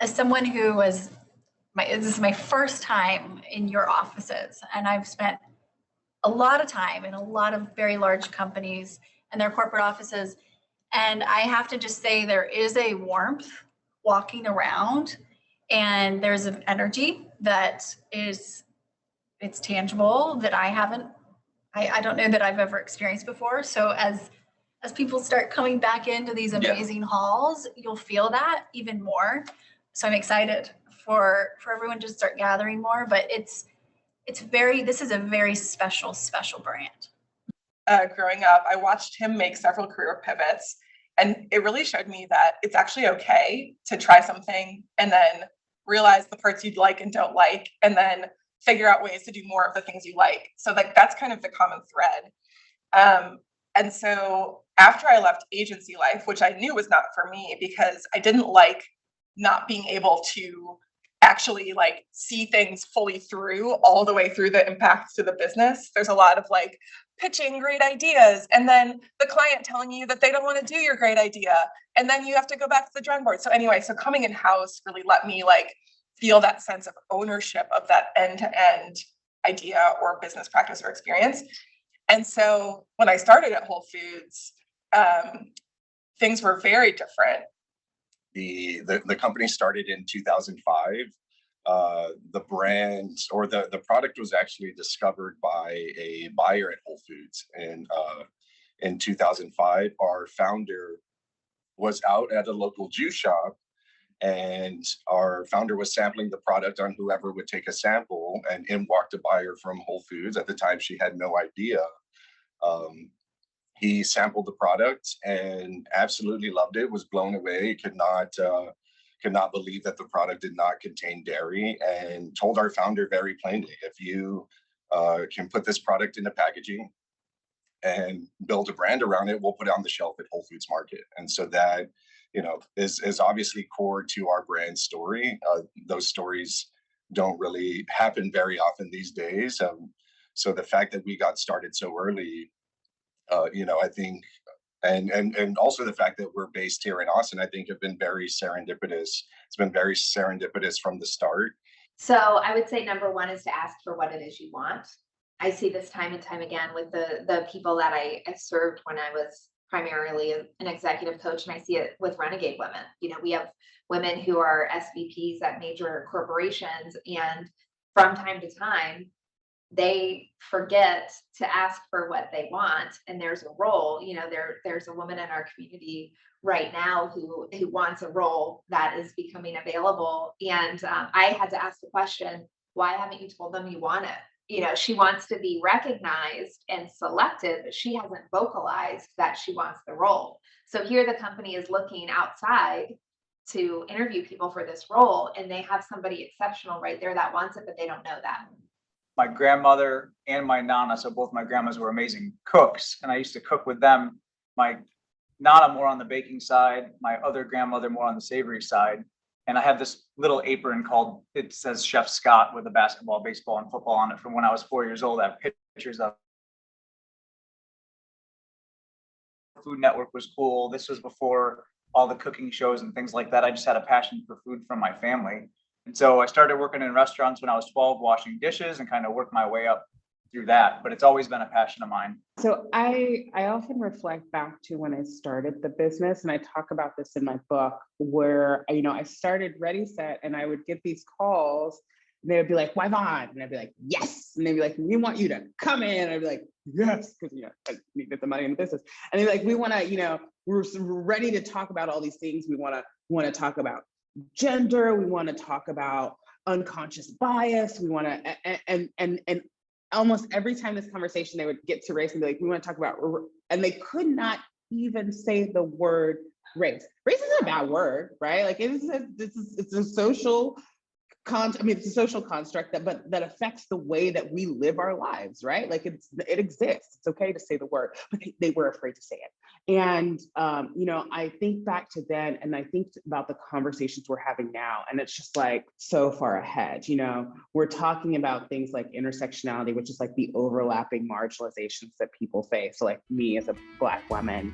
as someone who was this is my first time in your offices, and I've spent a lot of time in a lot of very large companies and their corporate offices. And I have to just say, there is a warmth walking around, and there's an energy that it's tangible that I don't know that I've ever experienced before. So as people start coming back into these amazing halls, you'll feel that even more. So I'm excited for everyone to start gathering more, but this is a very special brand. Growing up, I watched him make several career pivots, and it really showed me that it's actually okay to try something and then realize the parts you'd like and don't like, and then figure out ways to do more of the things you like. So that's kind of the common thread. And so after I left agency life, which I knew was not for me because I didn't like not being able to actually like see things fully through all the way through the impacts to the business. There's a lot of like pitching great ideas and then the client telling you that they don't want to do your great idea. And then you have to go back to the drawing board. So anyway, so coming in-house really let me like feel that sense of ownership of that end-to-end idea or business practice or experience. And so when I started at Whole Foods, things were very different. The company started in 2005. The brand or the product was actually discovered by a buyer at Whole Foods in 2005. Our founder was out at a local juice shop, and our founder was sampling the product on whoever would take a sample, and in walked a buyer from Whole Foods. At the time, she had no idea. He sampled the product and absolutely loved it, was blown away, could not believe that the product did not contain dairy, and told our founder very plainly, if you can put this product into packaging and build a brand around it, we'll put it on the shelf at Whole Foods Market. And so that, is obviously core to our brand story. Those stories don't really happen very often these days. So the fact that we got started so early, I think, and also the fact that we're based here in Austin, I think have been very serendipitous. It's been very serendipitous from the start. So I would say number one is to ask for what it is you want. I see this time and time again with the people that I served when I was primarily an executive coach, and I see it with Renegade women. We have women who are SVPs at major corporations, and from time to time, they forget to ask for what they want. And there's a role, there's a woman in our community right now who wants a role that is becoming available. And I had to ask the question, why haven't you told them you want it? She wants to be recognized and selected, but she hasn't vocalized that she wants the role. So here the company is looking outside to interview people for this role, and they have somebody exceptional right there that wants it, but they don't know that. My grandmother and my nana, so both my grandmas were amazing cooks, and I used to cook with them. My nana more on the baking side, my other grandmother more on the savory side. And I have this little apron it says Chef Scott with a basketball, baseball, and football on it from when I was 4 years old. I have pictures of Food Network was cool. This was before all the cooking shows and things like that. I just had a passion for food from my family. And so I started working in restaurants when I was 12, washing dishes, and kind of worked my way up through that. But it's always been a passion of mine. So I often reflect back to when I started the business, and I talk about this in my book, where I started Ready Set, and I would get these calls. And they would be like, "Yvonne," and I'd be like, "Yes," and they'd be like, "We want you to come in." And I'd be like, "Yes," because I needed the money in the business. And they'd be like, "We want to, we're ready to talk about all these things. We want to talk about gender. We want to talk about unconscious bias. We want to," and almost every time this conversation, they would get to race and be like, "We want to talk about," and they could not even say the word race. Race isn't a bad word, right? Like it's a social it's a social construct that affects the way that we live our lives, right? Like it exists. It's okay to say the word, but they were afraid to say it. And I think back to then, and I think about the conversations we're having now, and it's just like so far ahead. We're talking about things like intersectionality, which is like the overlapping marginalizations that people face. So like me as a Black woman,